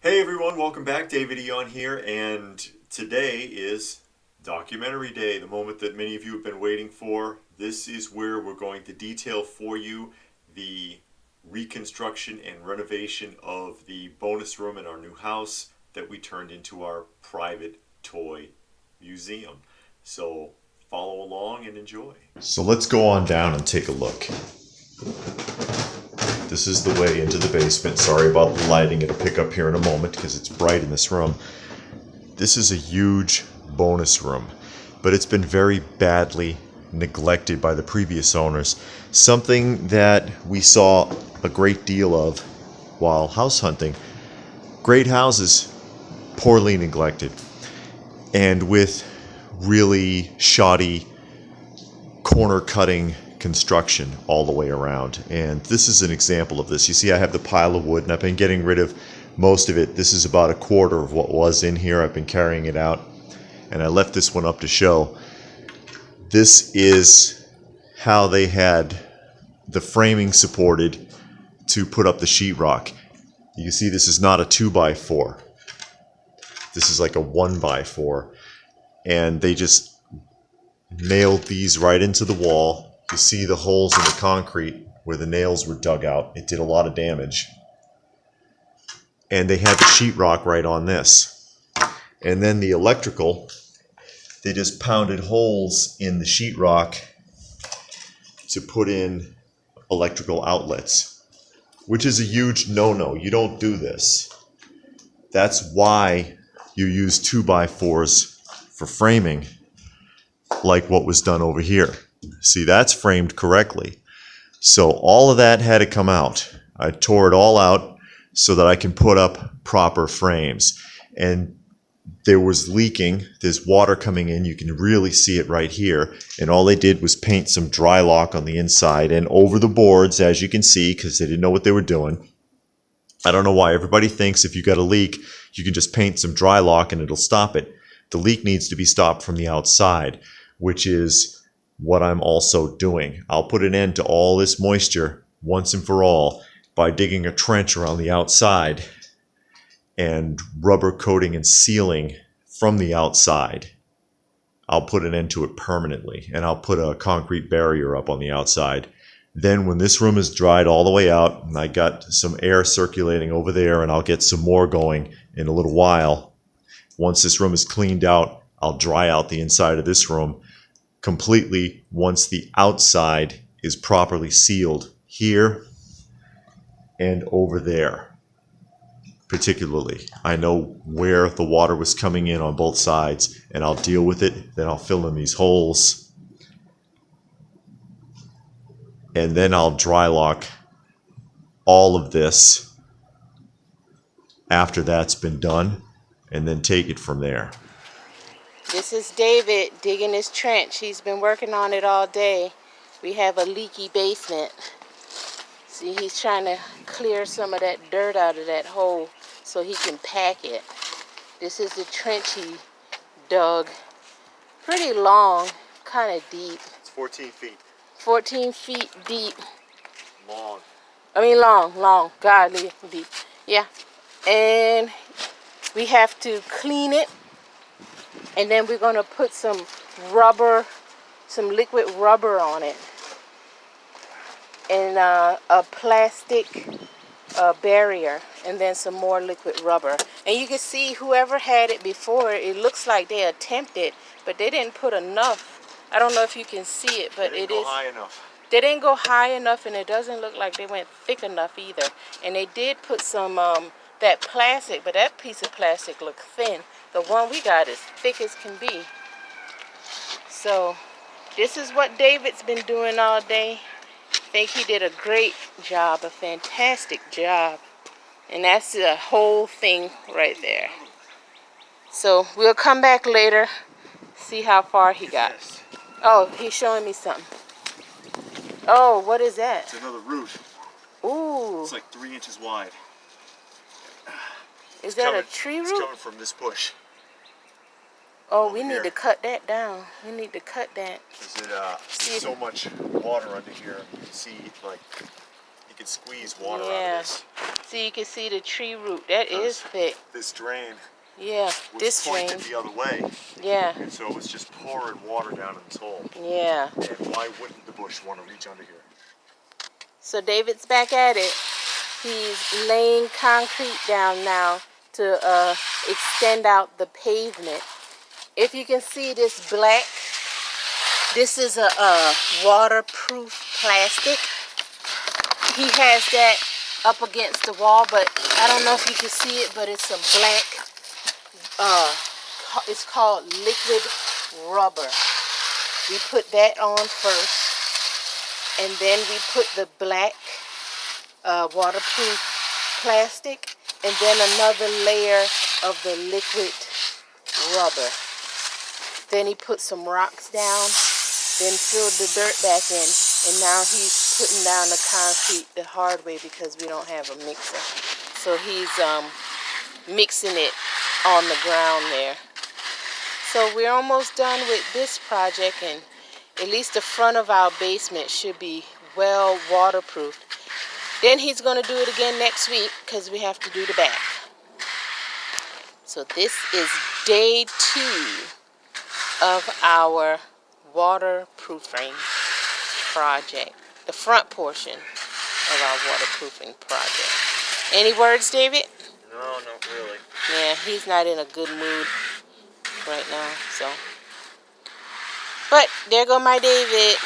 Hey everyone, welcome back. David Eon here, and today is Documentary Day, the moment that many of you have been waiting for. This is where we're going to detail for you the reconstruction and renovation of the bonus room in our new house that we turned into our private toy museum. So follow along and enjoy. So let's go on down and take a look. This is the way into the basement. Sorry about the lighting. It'll pick up here in a moment because it's bright in this room. This is a huge bonus room, but it's been very badly neglected by the previous owners. Something that we saw a great deal of while house hunting. Great houses, poorly neglected, and with really shoddy corner cutting construction all the way around. And this is an example of this. You see I have the pile of wood and I've been getting rid of most of it. This is about a quarter of what was in here. I've been carrying it out and I left this one up to show. This is how they had the framing supported to put up the sheetrock. You can see this is not a 2x4. This is like a 1x4, and they just nailed these right into the wall. You see the holes in the concrete where the nails were dug out. It did a lot of damage. And they had the sheetrock right on this. And then the electrical, they just pounded holes in the sheetrock to put in electrical outlets, which is a huge no-no. You don't do this. That's why you use 2x4s for framing, like what was done over here. See, that's framed correctly. So all of that had to come out. I tore it all out so that I can put up proper frames. And there was leaking. There's water coming in. You can really see it right here. And all they did was paint some dry lock on the inside and over the boards, as you can see, because they didn't know what they were doing. I don't know why everybody thinks if you got a leak, you can just paint some dry lock and it'll stop it. The leak needs to be stopped from the outside, which is what I'm also doing. I'll put an end to all this moisture once and for all by digging a trench around the outside and rubber coating and sealing from the outside. I'll put an end to it permanently, and I'll put a concrete barrier up on the outside. Then when this room is dried all the way out, and I got some air circulating over there, and I'll get some more going in a little while. Once this room is cleaned out, I'll dry out the inside of this room completely once the outside is properly sealed here and over there. Particularly, I know where the water was coming in on both sides, and I'll deal with it. Then I'll fill in these holes, and then I'll dry lock all of this after that's been done, and then take it from there. This is David digging his trench. He's been working on it all day. We have a leaky basement. See, he's trying to clear some of that dirt out of that hole so he can pack it. This is the trench he dug. Pretty long, kind of deep. It's 14 feet. 14 feet deep. Long. Long, godly deep. Yeah. And we have to clean it. And then we're going to put some rubber, some liquid rubber on it. And a plastic barrier. And then some more liquid rubber. And you can see whoever had it before, it looks like they attempted, but they didn't put enough. I don't know if you can see it, but it is. High enough. They didn't go high enough, and it doesn't look like they went thick enough either. And they did put some, that plastic, but that piece of plastic looked thin. The one we got is thick as can be. So this is what David's been doing all day. I think he did a great job, a fantastic job. And that's the whole thing right there. So we'll come back later, see how far he got. Oh, he's showing me something. Oh, what is that? It's another root. Ooh. It's like 3 inches wide. Is that a tree root? It's coming from this bush. Oh, we need to cut that down. We need to cut that. There's so much water under here. You can could squeeze water out Yeah. of this. See, you can see the tree root. That is thick. This drain Yeah, was this drain. pointed the other way, Yeah, and so it was just pouring water down in this hole. yeah. And why wouldn't the bush want to reach under here? So David's back at it. He's laying concrete down now to extend out the pavement. If you can see this black, this is a waterproof plastic. He has that up against the wall, but I don't know if you can see it, but it's a black, it's called liquid rubber. We put that on first, and then we put the black waterproof plastic, and then another layer of the liquid rubber. Then he put some rocks down, then filled the dirt back in, and now he's putting down the concrete the hard way because we don't have a mixer. So he's mixing it on the ground there. So we're almost done with this project, and at least the front of our basement should be well waterproofed. Then he's going to do it again next week because we have to do the back. So this is day 2 of our waterproofing project. The front portion of our waterproofing project. Any words, David? No, not really. Yeah, he's not in a good mood right now, so. But there go my David,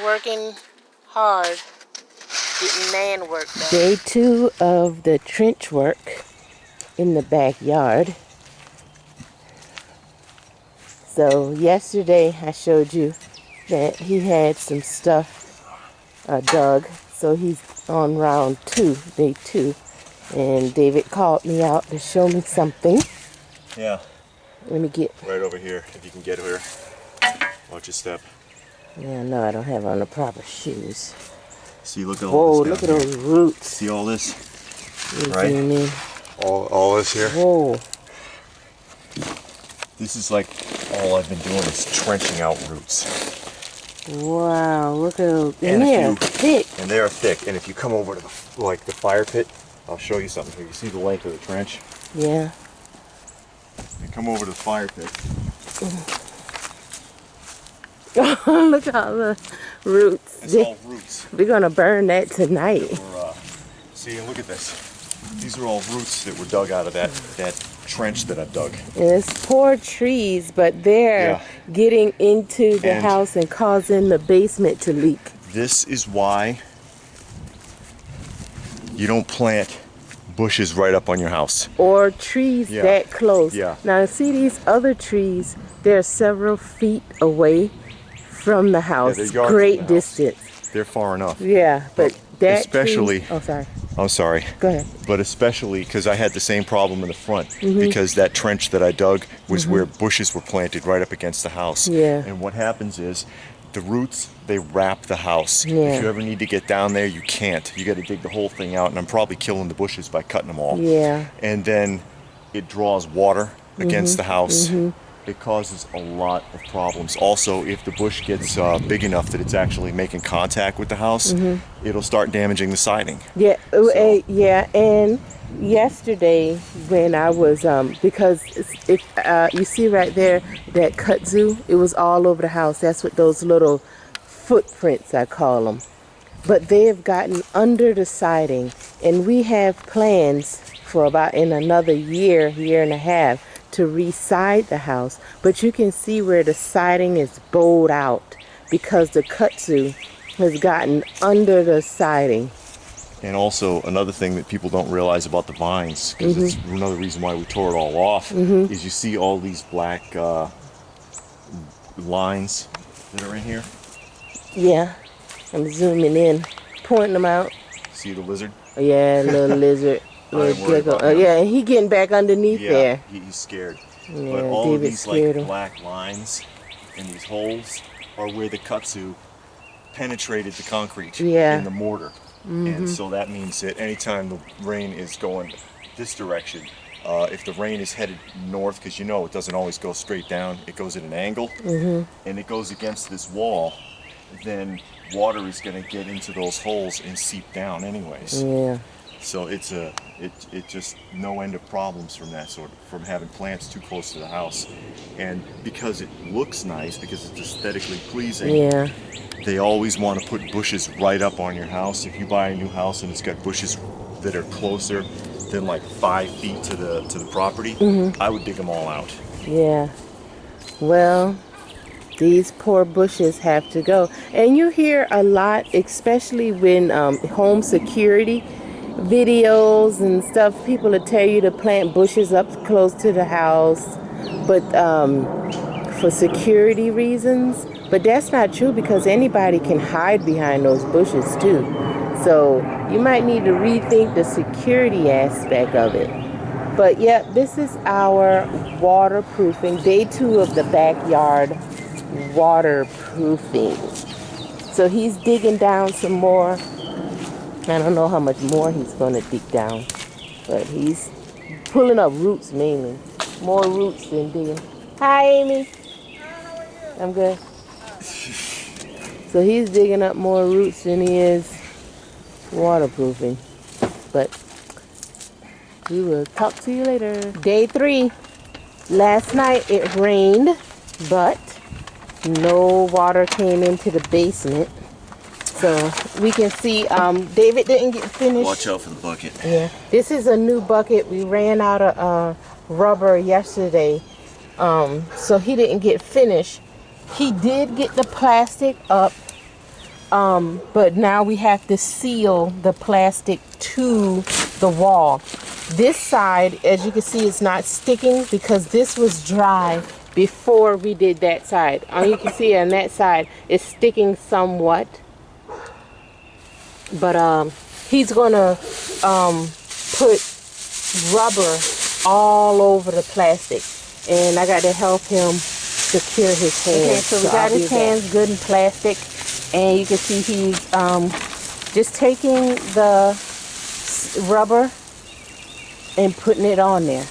working hard, getting man work done. Day 2 of the trench work in the backyard. So yesterday I showed you that he had some stuff dug. So he's on round 2, day 2. And David called me out to show me something. Yeah. Let me get... Right over here, if you can get here. Watch your step. Yeah, no, I don't have on the proper shoes. See, look at all Whoa, this look at down those here. roots. See all this? Right? Zoom in. All this here? Whoa. This is like all I've been doing is trenching out roots. Wow, look at those. And they're thick. And they are thick. And if you come over to the fire pit, I'll show you something here. You see the length of the trench? Yeah. You come over to the fire pit. Look at all the roots. It's all roots. We're going to burn that tonight. See, look at this. These are all roots that were dug out of that trench that I've dug. And it's poor trees, but they're getting into the house and causing the basement to leak. This is why you don't plant bushes right up on your house. Or trees that close. Yeah. Now see these other trees, they're several feet away from the house. Yeah, great distance. They're far enough. Yeah, but that especially tree, oh sorry. I'm sorry. Go ahead. But especially because I had the same problem in the front because that trench that I dug was where bushes were planted right up against the house. Yeah. And what happens is the roots, they wrap the house. Yeah. If you ever need to get down there, you can't. You got to dig the whole thing out, and I'm probably killing the bushes by cutting them all. Yeah. And then it draws water against the house. It causes a lot of problems. Also, if the bush gets big enough that it's actually making contact with the house, it'll start damaging the siding. Yeah, yeah, and yesterday when I was, because if you see right there, that kudzu, it was all over the house. That's what those little footprints, I call them. But they have gotten under the siding, and we have plans for about in another year, year and a half, to re-side the house. But you can see where the siding is bowed out because the kudzu has gotten under the siding. And also another thing that people don't realize about the vines, because it's another reason why we tore it all off, is you see all these black lines that are in here. Yeah, I'm zooming in, pointing them out. See the lizard? Yeah, little lizard. Yeah, and he getting back underneath there. He's scared. Yeah, but all of David's these like black lines and these holes are where the kudzu penetrated the concrete in the mortar. And so that means that anytime the rain is going this direction, if the rain is headed north, because you know it doesn't always go straight down, it goes at an angle, and it goes against this wall, then water is going to get into those holes and seep down anyways. Yeah. So it's it just no end of problems from that sort of, from having plants too close to the house. And because it looks nice, because it's aesthetically pleasing, Yeah. they always want to put bushes right up on your house. If you buy a new house and it's got bushes that are closer than like 5 feet to the property, I would dig them all out. Yeah. Well, these poor bushes have to go. And you hear a lot, especially when home security videos and stuff, people will tell you to plant bushes up close to the house, but for security reasons. But that's not true, because anybody can hide behind those bushes too. So you might need to rethink the security aspect of it. But yeah, this is our waterproofing, day 2 of the backyard waterproofing. So he's digging down some more. I don't know how much more he's going to dig down, but he's pulling up roots mainly. More roots than digging. Hi, Amy. How are you? I'm good. So he's digging up more roots than he is waterproofing. But we will talk to you later. Day 3. Last night it rained, but no water came into the basement. So we can see David didn't get finished. Watch out for the bucket. Yeah. This is a new bucket. We ran out of rubber yesterday. So he didn't get finished. He did get the plastic up. But now we have to seal the plastic to the wall. This side, as you can see, is not sticking because this was dry before we did that side. You can see on that side, it's sticking somewhat. But he's gonna put rubber all over the plastic, and I got to help him secure his hands. Okay, so we got his hands good in plastic, and you can see he's just taking the rubber and putting it on there,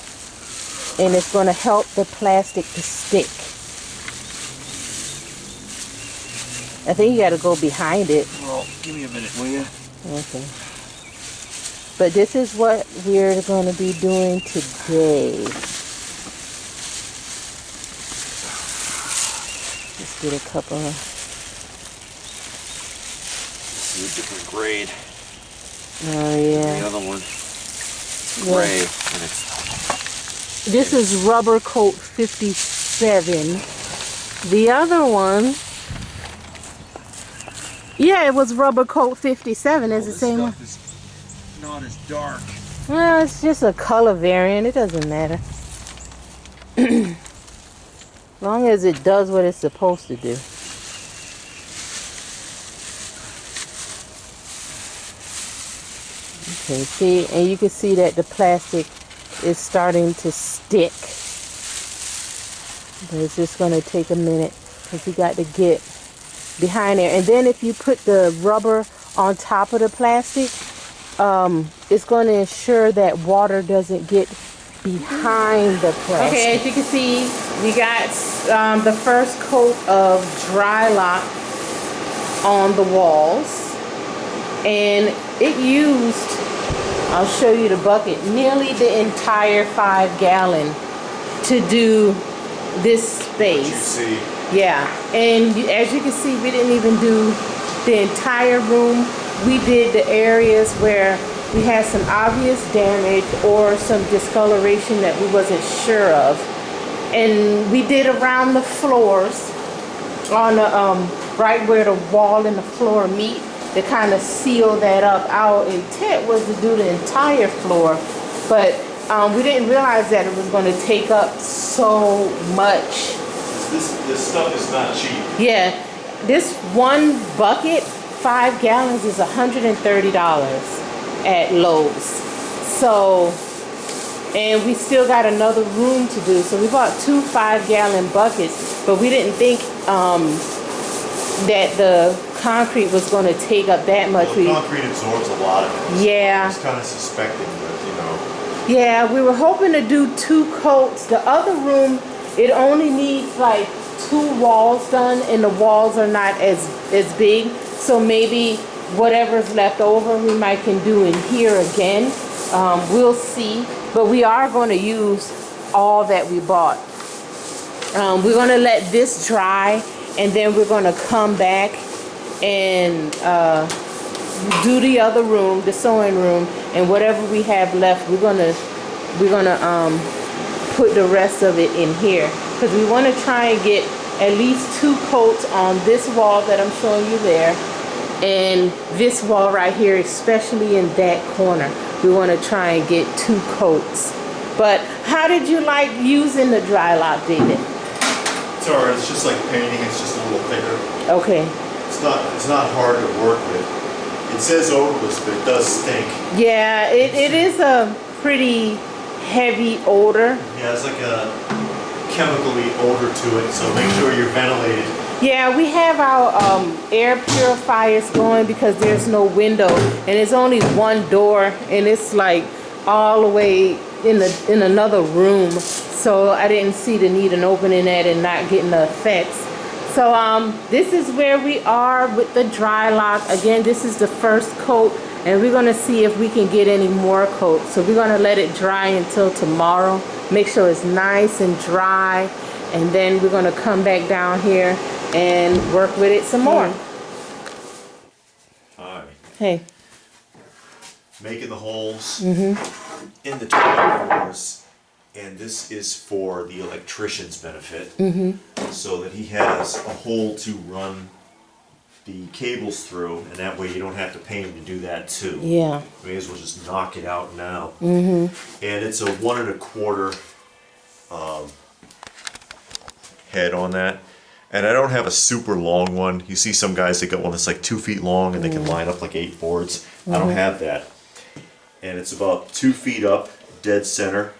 and it's going to help the plastic to stick. I think you got to go behind it. Well, give me a minute, will you? Okay. But this is what we're going to be doing today. Let's get a couple of... This is a different grade. Oh, yeah. The other one, Yeah. gray, and it's... This is rubber coat 57. The other one... Yeah, it was rubber coat 57. Is the same one? Is not as dark. Well, it's just a color variant. It doesn't matter. As long as it does what it's supposed to do. Okay, see, and you can see that the plastic is starting to stick. But it's just going to take a minute because you got to get behind there. And then if you put the rubber on top of the plastic, it's going to ensure that water doesn't get behind the plastic. Okay, as you can see, we got the first coat of dry lock on the walls, and it used, I'll show you the bucket, nearly the entire 5-gallon to do this space. You see. Yeah, and as you can see, we didn't even do the entire room. We did the areas where we had some obvious damage or some discoloration that we wasn't sure of. And we did around the floors on the right where the wall and the floor meet to kind of seal that up. Our intent was to do the entire floor, but we didn't realize that it was going to take up so much. This stuff is not cheap. Yeah, this one bucket, 5 gallons, is $130 at Lowe's. So, and we still got another room to do. So we bought 2 5-gallon buckets, but we didn't think that the concrete was going to take up that much. Well, concrete absorbs a lot of it. Yeah. I was kind of suspecting, but you know. Yeah, we were hoping to do 2 coats. The other room, it only needs like 2 walls done, and the walls are not as big. So maybe whatever's left over, we might can do in here again. We'll see. But we are going to use all that we bought. We're going to let this dry, and then we're going to come back and do the other room, the sewing room, and whatever we have left, we're gonna put the rest of it in here, because we want to try and get at least 2 coats on this wall that I'm showing you there, and this wall right here, especially in that corner. We want to try and get 2 coats. But how did you like using the dry lock, David? It's alright. It's just like painting. It's just a little thicker. Okay. It's not hard to work with. It says odorless, but it does stink. Yeah, it is a pretty heavy odor. Yeah, it's like a chemically odor to it, so make sure you're ventilated. Yeah, we have our air purifiers going because there's no window, and it's only one door, and it's like all the way in another room. So I didn't see the need in opening that and not getting the effects. So this is where we are with the dry lock. Again, this is the first coat, and we're gonna see if we can get any more coats. So we're gonna let it dry until tomorrow. Make sure it's nice and dry, and then we're gonna come back down here and work with it some more. Hi. Hey. Making the holes in the 24s. And this is for the electrician's benefit, so that he has a hole to run the cables through, and that way you don't have to pay him to do that too. Yeah. May as well just knock it out now. And it's a 1 1/4 head on that. And I don't have a super long one. You see some guys that got one that's like 2 feet long and they can line up like 8 boards. I don't have that. And it's about 2 feet up, dead center.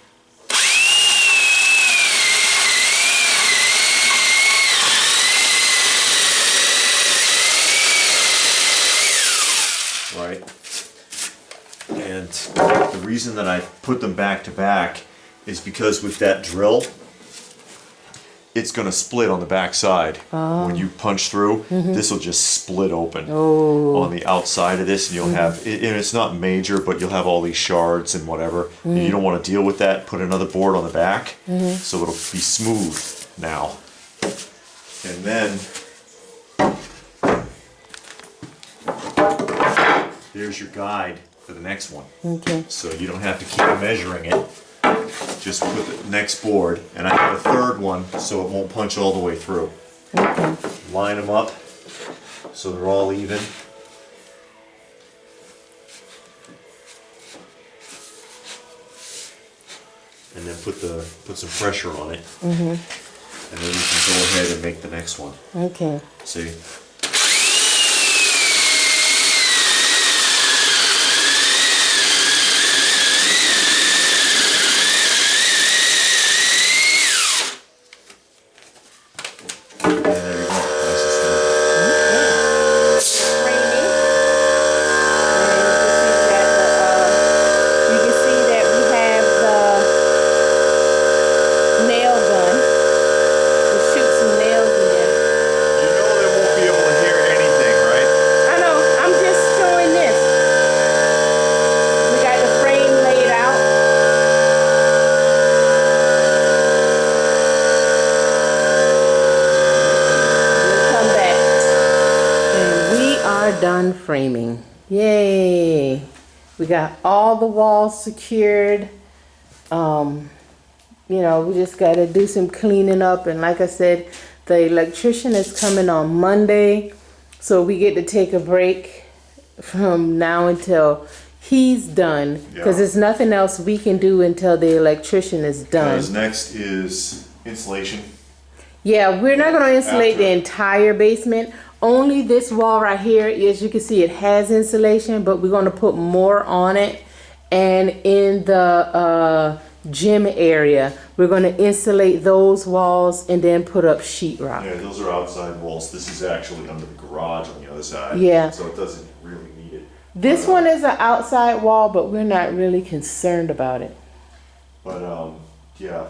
Right, and the reason that I put them back to back is because with that drill, it's going to split on the back side. When you punch through, this will just split open on the outside of this, and you'll have, and it's not major, but you'll have all these shards and whatever. And you don't want to deal with that. Put another board on the back, so it'll be smooth now. And then there's your guide for the next one. Okay. So you don't have to keep measuring it. Just put the next board, and I have a third one so it won't punch all the way through. Okay. Line them up so they're all even. And then put some pressure on it. And then you can go ahead and make the next one. Okay. See? Done framing. Yay! We got all the walls secured. You know, we just got to do some cleaning up, and like I said, the electrician is coming on Monday, so we get to take a break from now until he's done, because there's nothing else we can do until the electrician is done. Because next is insulation. Yeah, we're not going to insulate the entire basement. Only this wall right here, as you can see, it has insulation, but we're going to put more on it. And in the gym area, we're going to insulate those walls and then put up sheetrock. Yeah, those are outside walls. This is actually under the garage on the other side. Yeah. So it doesn't really need it. This one is an outside wall, but we're not really concerned about it. But yeah,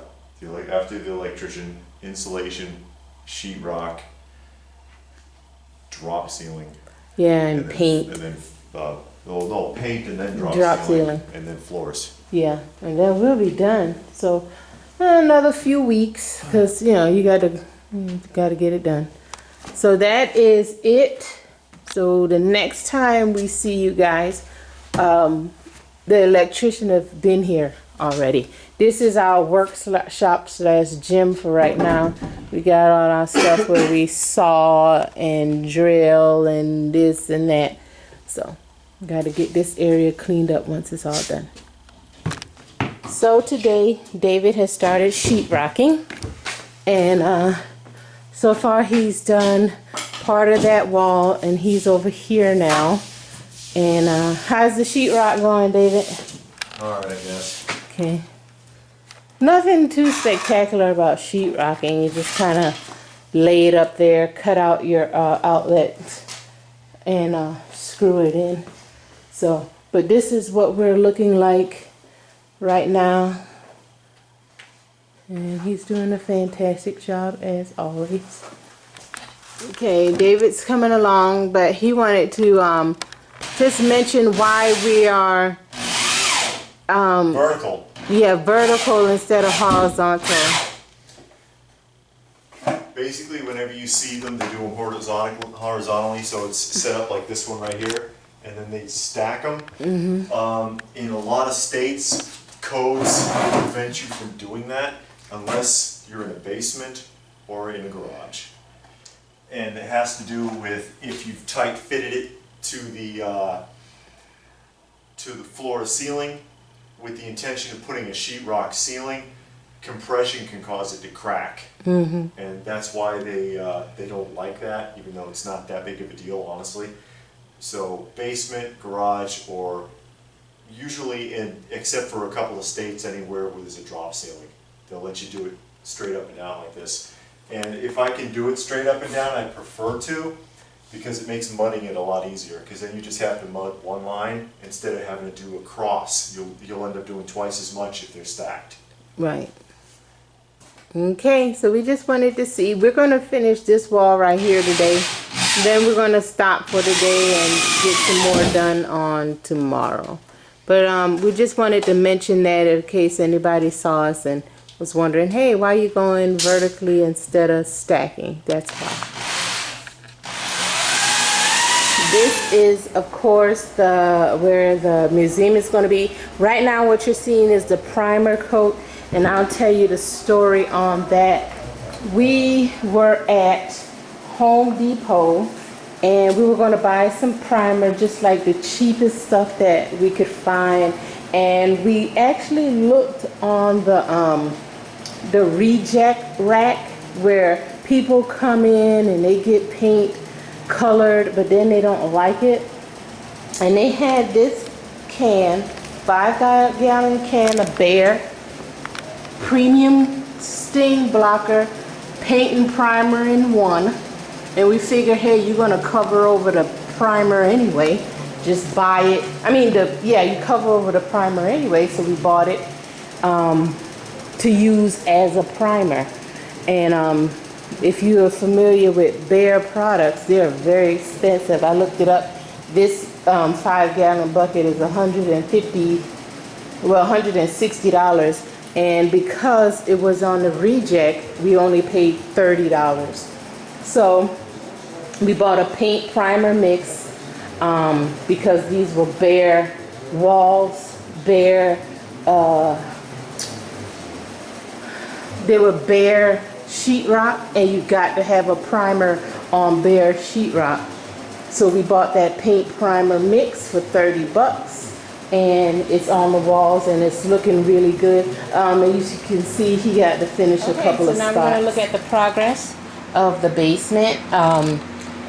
after the electrician, insulation, sheetrock, drop ceiling. Yeah, and paint. And then, no, paint and then Drop ceiling. and then floors. Yeah, and then we'll be done. So another few weeks, because you know you gotta get it done. So that is it. So the next time we see you guys, the electrician have been here already. This is our workshop slash gym for right now. We got all our stuff where we saw and drill and this and that. So got to get this area cleaned up once it's all done. So today David has started sheetrocking, and so far he's done part of that wall, and he's over here now. And how's the sheetrock going, David? All right, I guess. Okay. Nothing too spectacular about sheetrocking. You just kind of lay it up there, cut out your outlet, and screw it in. So, but this is what we're looking like right now. And he's doing a fantastic job as always. Okay, David's coming along, but he wanted to just mention why we are Vertical. yeah, vertical instead of horizontal. Basically, whenever you see them, they do them horizontally, so it's set up like this one right here, and then they stack them. In a lot of states, codes prevent you from doing that unless you're in a basement or in a garage. And it has to do with if you've tight fitted it to the floor to ceiling with the intention of putting a sheetrock ceiling, compression can cause it to crack. And that's why they don't like that, even though it's not that big of a deal, honestly. So basement, garage, or usually except for a couple of states, anywhere where there's a drop ceiling, they'll let you do it straight up and down like this. And if I can do it straight up and down, I prefer to, because it makes mudding it a lot easier, because then you just have to mud one line instead of having to do a cross. You'll end up doing twice as much if they're stacked. Right. Okay, so we just wanted to see. We're going to finish this wall right here today. Then we're going to stop for today and get some more done on tomorrow. But we just wanted to mention that in case anybody saw us and was wondering, hey, why are you going vertically instead of stacking? That's why. This is, of course, where the museum is going to be. Right now what you're seeing is the primer coat, and I'll tell you the story on that. We were at Home Depot and we were going to buy some primer, just like the cheapest stuff that we could find, and we actually looked on the reject rack where people come in and they get paint colored but then they don't like it, and they had this can, 5-gallon can of Behr premium stain blocker paint and primer in one. And we figure, hey, you're gonna cover over the primer anyway, just buy it. I mean, you cover over the primer anyway, so we bought it to use as a primer. And if you are familiar with Behr products, they're very expensive. I looked it up. This 5-gallon bucket is $160, and because it was on the reject, we only paid $30. So we bought a paint primer mix because these were Behr walls, Behr, they were Behr sheetrock, and you got to have a primer on Behr sheetrock. So we bought that paint primer mix for $30, and it's on the walls and it's looking really good. And as you can see, he got to finish a couple of spots. So now we're going to look at the progress of the basement.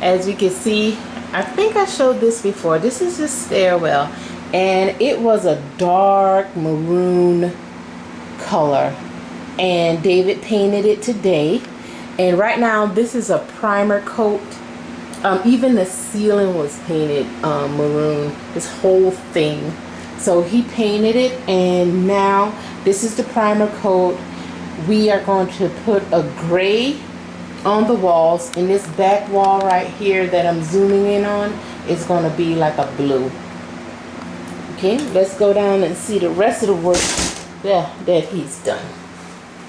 As you can see, I think I showed this before. This is the stairwell, and it was a dark maroon color, and David painted it today. And right now this is a primer coat. Even the ceiling was painted maroon, this whole thing. So he painted it, and now this is the primer coat. We are going to put a gray on the walls. In this back wall right here that I'm zooming in on, it's going to be like a blue. Okay, let's go down and see the rest of the work that he's done.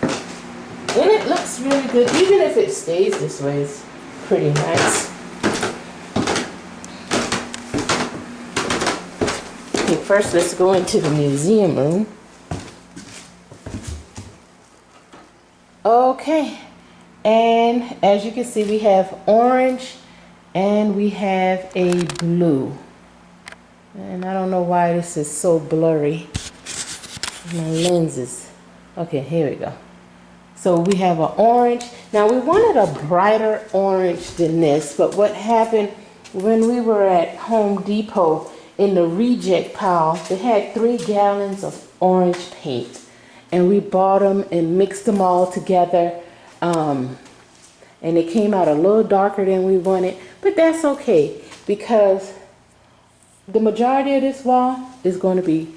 And it looks really good, even if it stays this way, it's pretty nice. Okay, first let's go into the museum room. Okay, and as you can see, we have orange and we have a blue. And I don't know why this is so blurry. My lenses. Okay, here we go. So we have an orange. Now we wanted a brighter orange than this, but what happened when we were at Home Depot in the reject pile, they had 3 gallons of orange paint. And we bought them and mixed them all together. And it came out a little darker than we wanted, but that's okay because the majority of this wall is going to be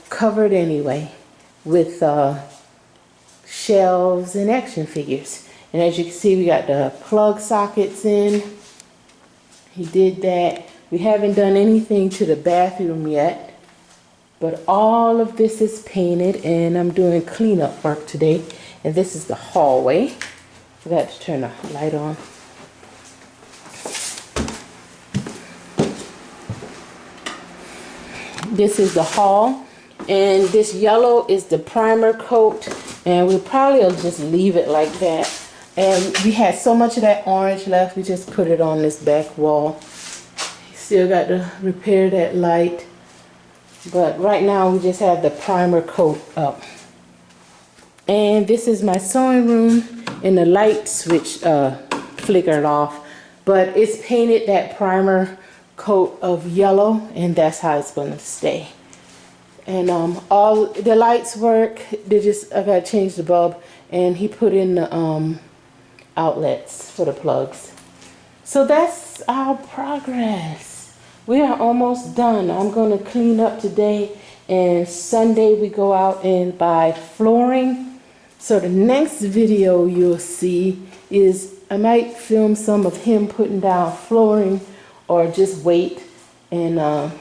covered anyway with shelves and action figures. And as you can see, we got the plug sockets in. He did that. We haven't done anything to the bathroom yet, but all of this is painted, and I'm doing cleanup work today. And this is the hallway. Forgot to turn the light on. This is the hall, and this yellow is the primer coat, and we'll probably just leave it like that. And we had so much of that orange left, we just put it on this back wall. Still got to repair that light, but right now we just have the primer coat up. And this is my sewing room, and the light switch flickered off, but it's painted that primer coat of yellow, and that's how it's going to stay. And all the lights work. They just, I got to change the bulb, and he put in the outlets for the plugs. So that's our progress. We are almost done. I'm going to clean up today, and Sunday we go out and buy flooring. So the next video you'll see is I might film some of him putting down flooring, or just wait and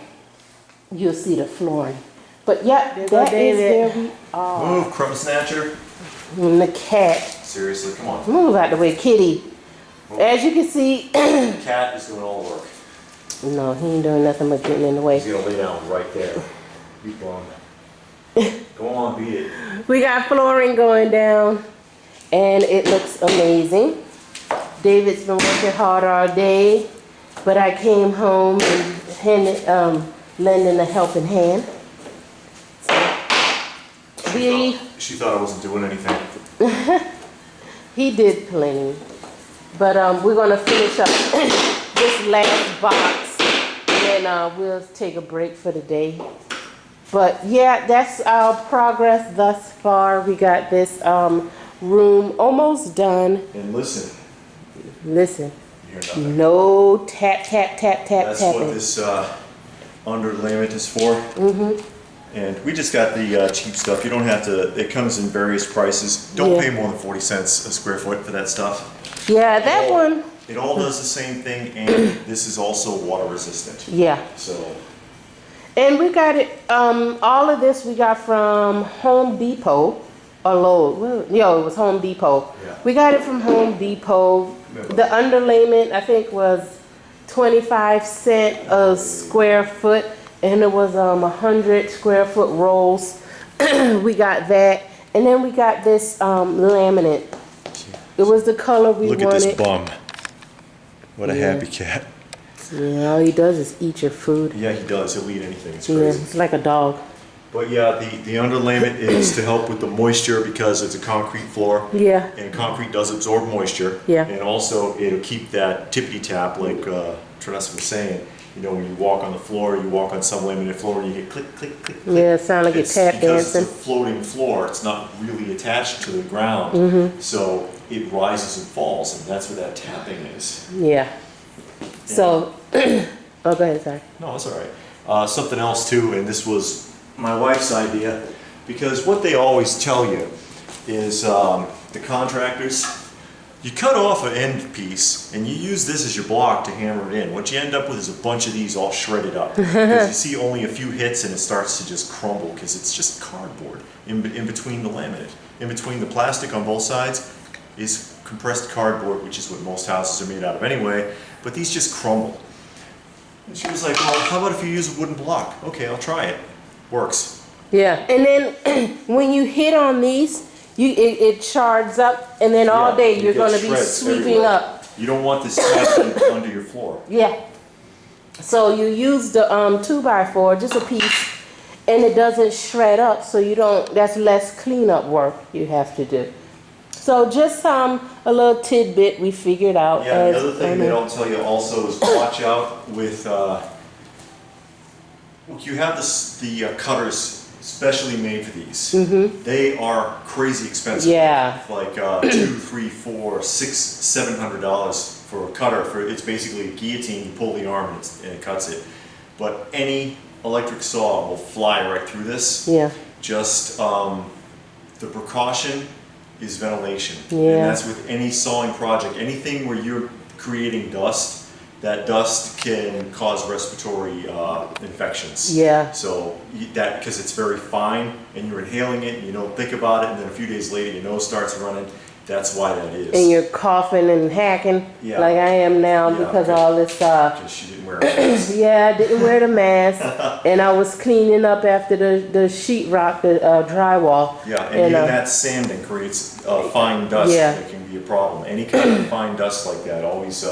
you'll see the flooring. But yeah, that is where we are. Move, crumb snatcher. And the cat. Seriously, come on. Move out the way, kitty. As you can see, The cat is doing all the work. no, he ain't doing nothing but getting in the way. He's gonna lay down right there. You bum. Go on, beat it. We got flooring going down, and it looks amazing. David's been working hard all day, but I came home and handed, lending a helping hand. So She thought I wasn't doing anything. he did plenty, but we're gonna finish up this last box, and then we'll take a break for the day. But yeah, that's our progress thus far. We got this room almost done. And listen. Listen. You hear nothing. No tap, tap, tap, tap, That's tapping. what this underlayment is for. And we just got the cheap stuff. You don't have to, it comes in various prices. Don't pay more than 40 cents a square foot for that stuff. Yeah, that one. It all does the same thing, and this is also water resistant. Yeah. So. And we got it, all of this we got from Home Depot, or Lowe's. Well, it was Home Depot. Yeah. We got it from Home Depot. The underlayment, I think, was 25 cents a square foot, and it was 100 square foot rolls. We got that, and then we got this laminate. It was the color we wanted. Look at this bum. What a happy cat. Yeah, all he does is eat your food. Yeah, he does. He'll eat anything. It's Yeah, crazy. it's like a dog. But yeah, the underlayment is to help with the moisture because it's a concrete floor. Yeah. And concrete does absorb moisture. Yeah. And also it'll keep that tippity tap, like Trinessa was saying. You know, when you walk on the floor, you walk on some laminated floor, and you hit click, click, click, click. Yeah, it sounds like you're tap because dancing. it's a floating floor. It's not really attached to the ground. So it rises and falls, and that's where that tapping is. Yeah. So, oh, go ahead, sorry. No, that's all right. Something else too, and this was my wife's idea, because what they always tell you is the contractors, You cut off an end piece and you use this as your block to hammer it in. What you end up with is a bunch of these all shredded up. Because you see only a few hits and it starts to just crumble because it's just cardboard in between the laminate. In between the plastic on both sides is compressed cardboard, which is what most houses are made out of anyway, but these just crumble. And she was like, well, how about if you use a wooden block? Okay, I'll try it. Works. Yeah, and then when you hit on these, it charges up, and then all day you're going to be sweeping up. You don't want this happening under your floor. Yeah. So you use the 2x4, just a piece, and it doesn't shred up, so you don't. That's less cleanup work you have to do. So just a little tidbit we figured out. Yeah, the other thing they don't tell you also is watch out with. You have the cutters specially made for these. Mm-hmm. They are crazy expensive. Yeah. Like $200, $300, $400, $600, $700 for a cutter. It's basically a guillotine. You pull the arm and it cuts it. But any electric saw will fly right through this. Yeah. Just the precaution is ventilation. Yeah. And that's with any sawing project. Anything where you're creating dust, that dust can cause respiratory infections. Yeah. So that, because it's very fine and you're inhaling it and you don't think about it, and then a few days later your nose starts running, that's why that is. And you're coughing and hacking, yeah, like I am now, yeah, because of all this stuff. Because she didn't wear a mask. Yeah, I didn't wear the mask. And I was cleaning up after the sheetrock, the drywall. Yeah, and even that sanding creates fine dust. Yeah. That can be a problem. Any kind of fine dust like that, always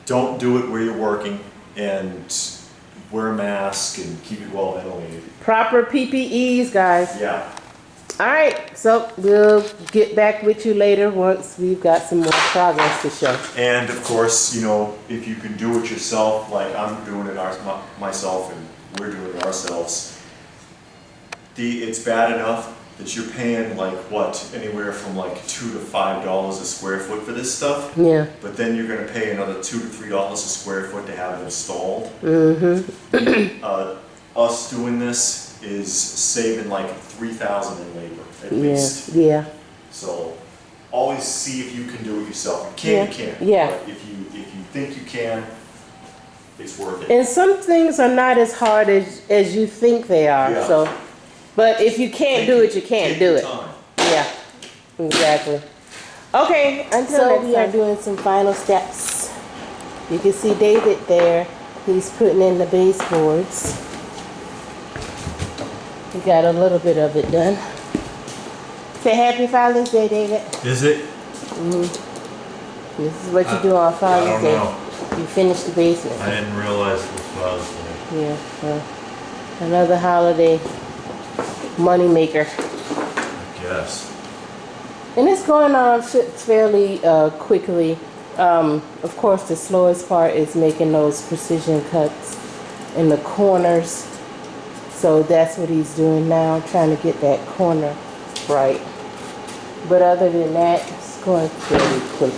don't do it where you're working, and wear a mask and keep it well ventilated. Proper PPEs, guys. Yeah. All right, so we'll get back with you later once we've got some more progress to show. And of course, you know, if you can do it yourself, like I'm doing it myself and we're doing it ourselves, it's bad enough that you're paying like what, anywhere from like $2 to $5 a square foot for this stuff. Yeah. But then you're going to pay another $2 to $3 a square foot to have it installed. Mm-hmm. Us doing this is saving like $3,000 in labor at least. Yeah. So always see if you can do it yourself. You can, you can't. Yeah. But if you think you can, it's worth it. And some things are not as hard as you think they are. Yeah. So, but if you can't do it, you can't do it. Time. Yeah, exactly. Okay, until we are doing some final steps. You can see David there. He's putting in the baseboards. We got a little bit of it done. Say Happy Father's Day, David. Is it? Mm-hmm. This is what you do on Father's Day. You finish the basement. I didn't realize it was Father's Day. Yeah, well, another holiday money maker. I guess. And it's going on fairly quickly. Of course, the slowest part is making those precision cuts in the corners. So that's what he's doing now, trying to get that corner right. But other than that, it's going fairly quick.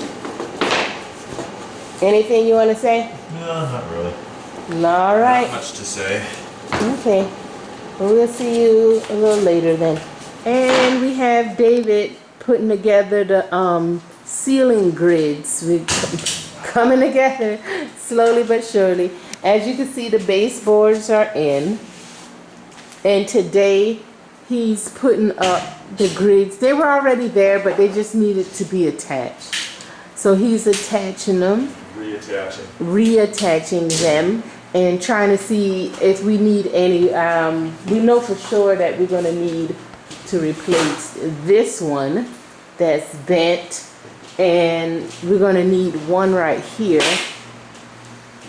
Anything you want to say? No, not really. All right. Not much to say. Okay. Well, we'll see you a little later then. And we have David putting together the ceiling grids. We're coming together slowly but surely. As you can see, the baseboards are in. And today he's putting up the grids. They were already there, but they just needed to be attached. So he's attaching them. Reattaching them. And trying to see if we need any, we know for sure that we're going to need to replace this one that's bent, and we're going to need one right here,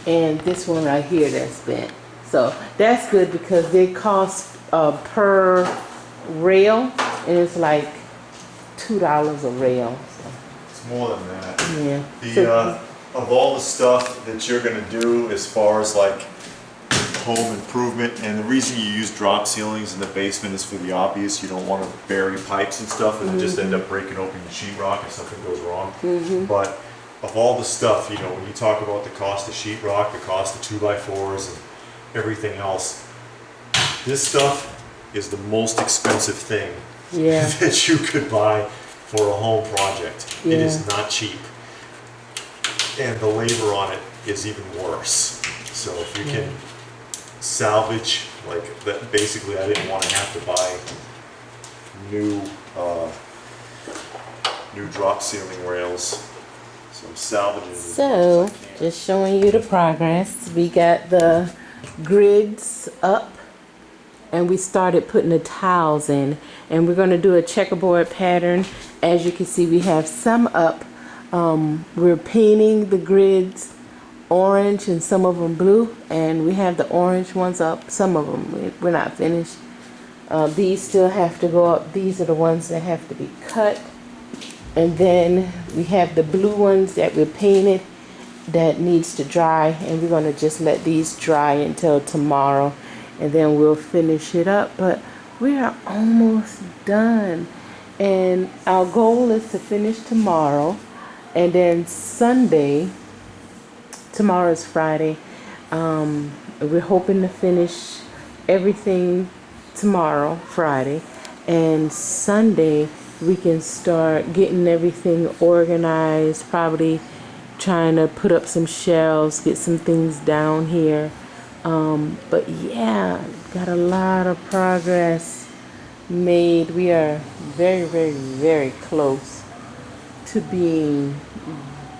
and this one right here that's bent. So that's good because they cost per rail, and it's like $2 a rail. So. It's more than that. Yeah. Of all the stuff that you're going to do as far as like home improvement, and the reason you use drop ceilings in the basement is for the obvious. You don't want to bury pipes and stuff and just end up breaking open the sheetrock if something goes wrong. But of all the stuff, you know, when you talk about the cost of sheetrock, the cost of 2x4s and everything else, this stuff is the most expensive thing that you could buy for a home project. It is not cheap. And the labor on it is even worse. So if you can salvage, like that, basically I didn't want to have to buy new drop ceiling rails. So I'm salvaging as much as I can. Just showing you the progress. We got the grids up and we started putting the tiles in, and we're going to do a checkerboard pattern. As you can see, we have some up. We're painting the grids orange and some of them blue, and we have the orange ones up. Some of them we're not finished. These still have to go up. These are the ones that have to be cut. And then we have the blue ones that we painted that needs to dry, and we're going to just let these dry until tomorrow, and then we'll finish it up. But we are almost done, and our goal is to finish tomorrow, and then Sunday, tomorrow is Friday, we're hoping to finish everything tomorrow, Friday, and Sunday we can start getting everything organized, probably trying to put up some shelves, get some things down here. But yeah, got a lot of progress made. We are very, very, very close to being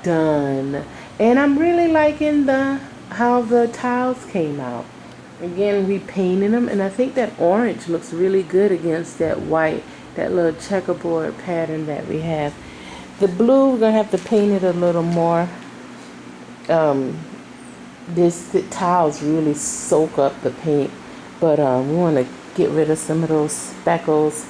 done. And I'm really liking how the tiles came out. Again, we painted them, and I think that orange looks really good against that white, that little checkerboard pattern that we have. The blue, we're going to have to paint it a little more. The tiles really soak up the paint, but we want to get rid of some of those speckles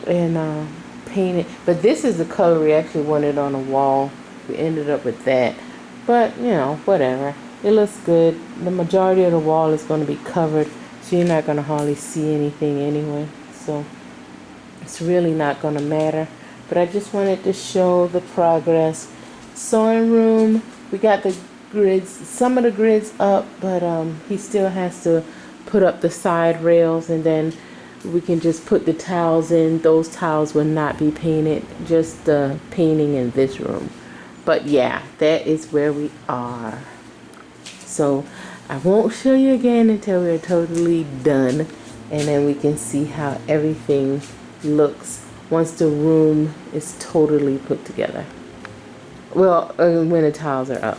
and paint it. But this is the color we actually wanted on the wall. We ended up with that. But, you know, whatever. It looks good. The majority of the wall is going to be covered, so you're not going to hardly see anything anyway. So it's really not going to matter. But I just wanted to show the progress. Sewing room, we got the grids, some of the grids up, but he still has to put up the side rails, and then we can just put the tiles in. Those tiles will not be painted, just the painting in this room. But yeah, that is where we are. So I won't show you again until we're totally done, and then we can see how everything looks once the room is totally put together. Well, when the tiles are up,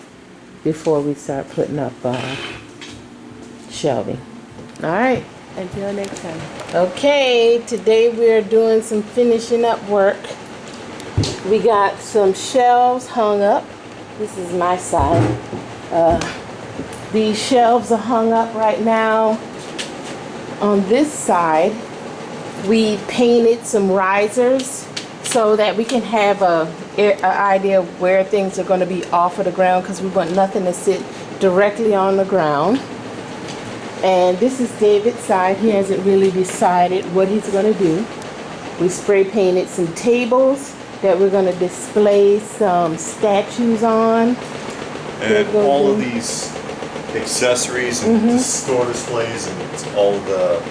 before we start putting up shelving. All right, until next time. Okay, today we're doing some finishing up work. We got some shelves hung up. This is my side. These shelves are hung up right now. On this side, we painted some risers so that we can have an idea of where things are going to be off of the ground, because we want nothing to sit directly on the ground. And this is David's side. He hasn't really decided what he's going to do. We spray painted some tables that we're going to display some statues on. And all of these accessories and store displays and all the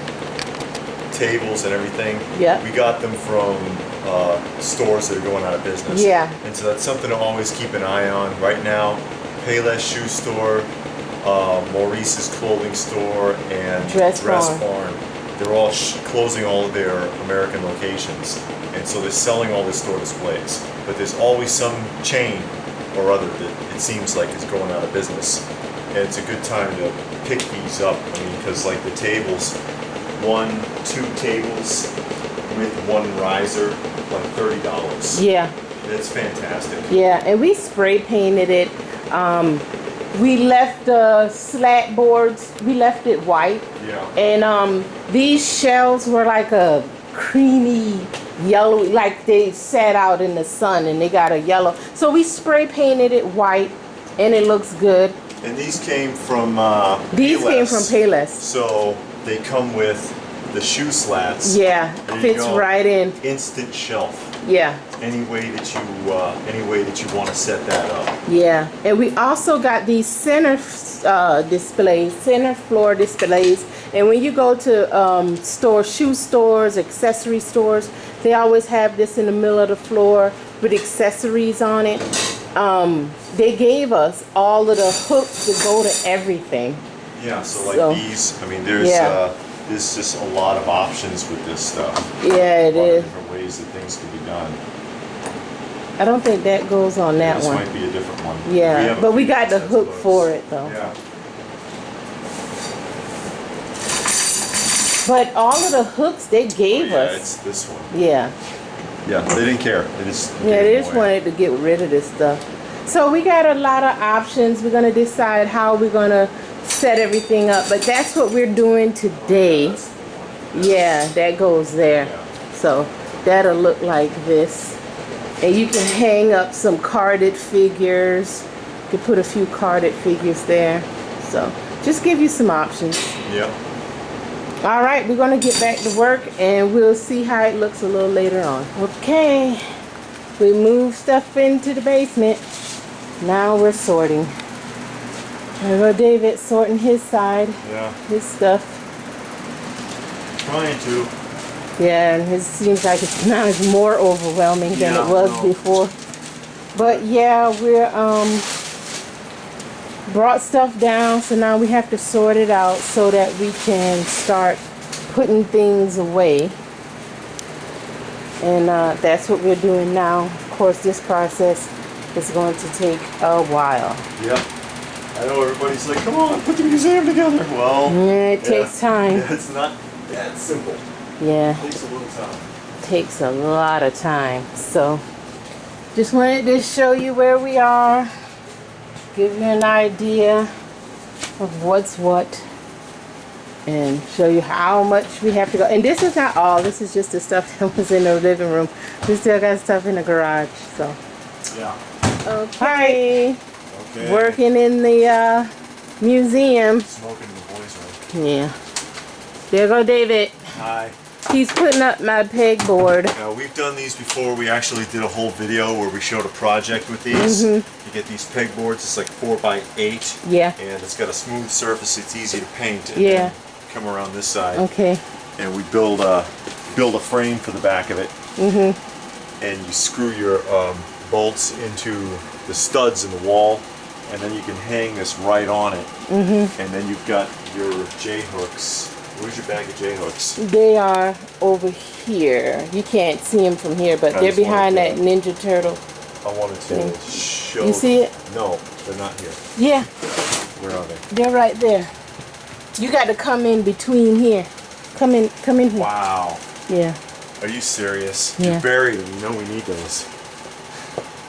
tables and everything, we got them from stores that are going out of business. Yeah. And so that's something to always keep an eye on. Right now, Payless Shoe Store, Maurice's Clothing Store, and Dress Barn, they're all closing all of their American locations. And so they're selling all the store displays. But there's always some chain or other that it seems like is going out of business. And it's a good time to pick these up. I mean, because like the tables, 2 tables with 1 riser, like $30. Yeah. That's fantastic. Yeah, and we spray painted it. We left the slat boards, we left it white. Yeah. And these shelves were like a creamy yellow, like they sat out in the sun and they got a yellow. So we spray painted it white, and it looks good. And these came from These came from Payless. So they come with the shoe slats. Yeah, There you fits go. right in. Instant shelf. Yeah. Any way that you want to set that up. Yeah, and we also got these center displays, center floor displays. And when you go to stores, shoe stores, accessory stores, they always have this in the middle of the floor with accessories on it. They gave us all of the hooks to go to everything. Yeah, so these, I mean, there's just a lot of options with this stuff. Yeah, it is. Different ways that things can be done. I don't think that goes on that This one. might be a different one. Yeah, but we got the hook for it though. Yeah. But all of the hooks they gave us. Yeah, it's this one. Yeah. Yeah, they didn't care. They just They just wanted to get rid of this stuff. So we got a lot of options. We're gonna decide how we're gonna set everything up. But that's what we're doing today. Yeah, that goes there. So that'll look like this. And you can hang up some carded figures. You can put a few carded figures there. So just give you some options. Yep. All right, we're going to get back to work and we'll see how it looks a little later on. Okay, we moved stuff into the basement. Now we're sorting. There go David sorting his side, his stuff. Trying to. Yeah, and it seems like it's now more overwhelming than it was before. But yeah, we're brought stuff down, so now we have to sort it out so that we can start putting things away. And that's what we're doing now. Of course, this process is going to take a while. Yep. I know everybody's like, come on, put the museum together. Well, yeah, it takes time. Yeah, it's not that simple. Yeah. It takes a little time. Takes a lot of time. So just wanted to show you where we are, give you an idea of what's what, and show you how much we have to go. And this is not all, this is just the stuff that was in the living room. We still got stuff in the garage. So yeah. Okay. Working in the museum. Smoking in the boys' room. Yeah. There go David. Hi. He's putting up my pegboard. Now, we've done these before. We actually did a whole video where we showed a project with these. You get these pegboards. It's like 4x8. Yeah. And it's got a smooth surface. It's easy to paint. And Yeah. come around this side. Okay. And we build a frame for the back of it. And you screw your bolts into the studs in the wall, and then you can hang this right on it. And then you've got your J-hooks. Where's your bag of J-hooks? They are over here. You can't see them from here, but they're behind that Ninja Turtle. I wanted to show. You see it? No, they're not here. Yeah. Where are they? They're right there. You got to come in between here. Come in here. Wow. Yeah. Are you serious? Yeah. You buried them. You know we need those.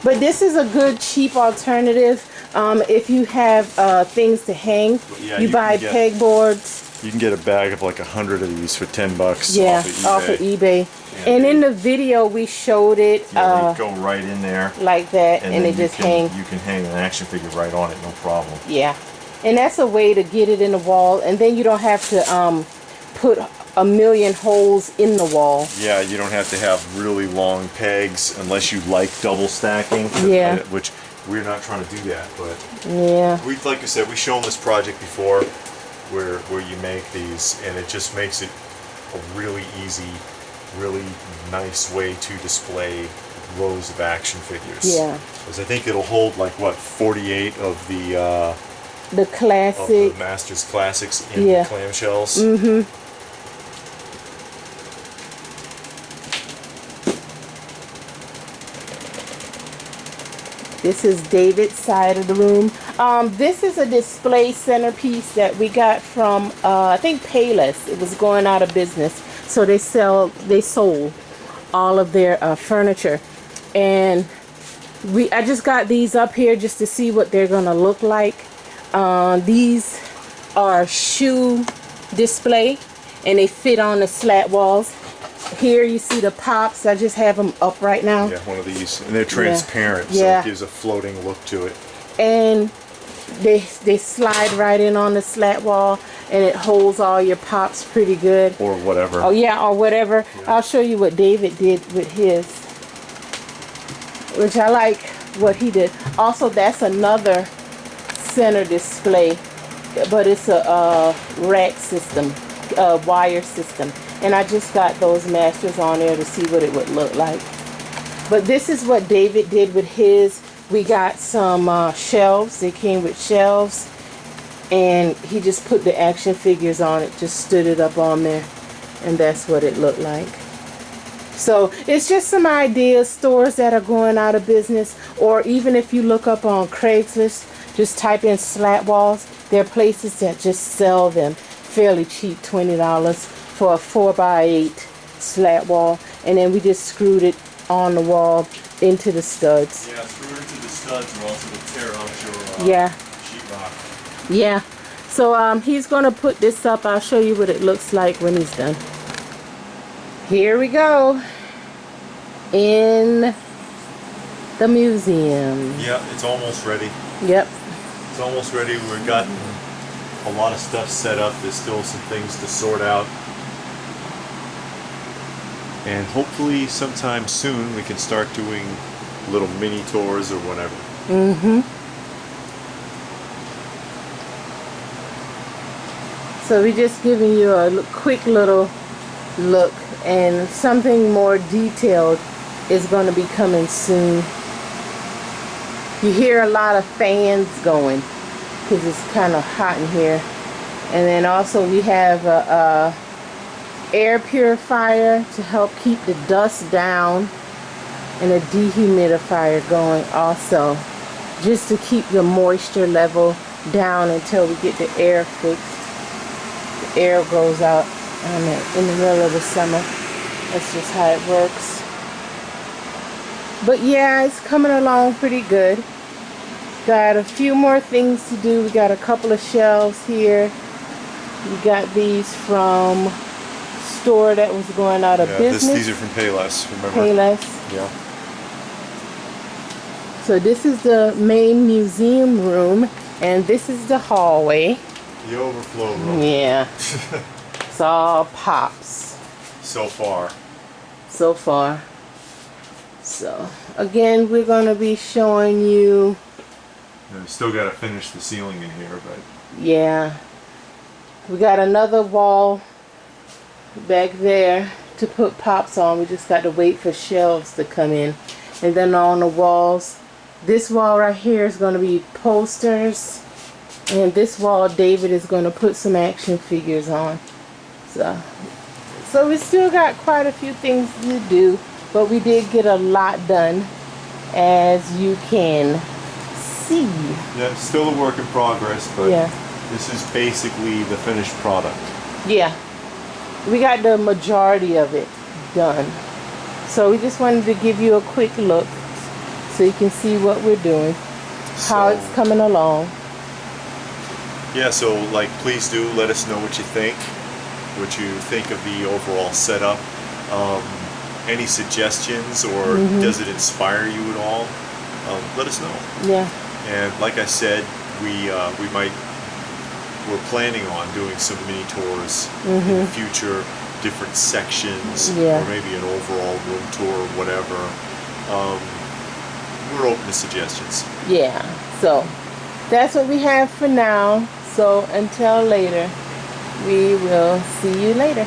But this is a good cheap alternative. If you have things to hang, Yeah, you buy pegboards. You can get a bag of like 100 of these for $10 Yeah, off of eBay. Yeah, and in the video we showed it Yeah, they go right in there like that, and it just hangs. You can hang an action figure right on it, no problem. Yeah, and that's a way to get it in the wall, and then you don't have to put a million holes in the wall. Yeah, you don't have to have really long pegs unless you like double stacking. Yeah. Which we're not trying to do that, but yeah, like I said, we've shown this project before where you make these, and it just makes it a really easy, really nice way to display rows of action figures. Yeah. Because I think it'll hold like what, 48 of the classic, of the Masters Classics in the clamshells. This is David's side of the room. This is a display centerpiece that we got from I think Payless. It was going out of business, so they sold all of their furniture, and I just got these up here just to see what they're gonna look like. These are shoe display, and they fit on the slat walls. Here you see the pops. I just have them up right now. Yeah, one of these, and they're transparent, so it gives a floating look to it. And they slide right in on the slat wall. and it holds all your pops pretty good. Or whatever. Oh yeah, or whatever. Yeah. I'll show you what David did with his, which I like what he did. Also, that's another center display, but it's a rack system, wire system, and I just got those masters on there to see what it would look like. But this is what David did with his. We got some shelves. They came with shelves, and he just put the action figures on it, just stood it up on there, and that's what it looked like. So it's just some ideas, stores that are going out of business, or even if you look up on Craigslist, just type in slat walls. There are places that just sell them fairly cheap, $20 for a 4x8 slat wall, and then we just screwed it on the wall into the studs. Yeah, screw it into the studs or else it'll tear out your sheetrock. Yeah. So he's going to put this up. I'll show you what it looks like when he's done. Here we go. In the museum. Yeah, it's almost ready. Yep. It's almost ready. We've gotten a lot of stuff set up. There's still some things to sort out. And hopefully sometime soon we can start doing little mini tours or whatever. Mm-hmm. So we're just giving you a quick little look, and something more detailed is going to be coming soon. You hear a lot of fans going because it's kind of hot in here. And then also we have a air purifier to help keep the dust down, and a dehumidifier going also, just to keep the moisture level down until we get the air fixed. The air goes out in the middle of the summer. That's just how it works. But yeah, it's coming along pretty good. Got a few more things to do. We got a couple of shelves here. We got these from store that was going out of business. These are from Payless, remember? Payless. Yeah. So this is the main museum room, and this is the hallway. The overflow room. Yeah. It's all pops. So far. So far. So again, we're going to be showing you. We still got to finish the ceiling in here, but Yeah. We got another wall back there to put pops on. We just got to wait for shelves to come in. And then on the walls, this wall right here is going to be posters, and this wall David is going to put some action figures on. So we still got quite a few things to do, but we did get a lot done, as you can see. yeah, still a work in progress, but Yeah. this is basically the finished product. Yeah, we got the majority of it done. So we just wanted to give you a quick look so you can see what we're doing, how it's coming along. Yeah, so like, please do let us know what you think of the overall setup. Any suggestions, or does it inspire you at all? Let us know. Yeah. And like I said, we're planning on doing some mini tours in the future, different sections, Yeah. or maybe an overall room tour or whatever. We're open to suggestions. Yeah, so that's what we have for now. So until later, we will see you later.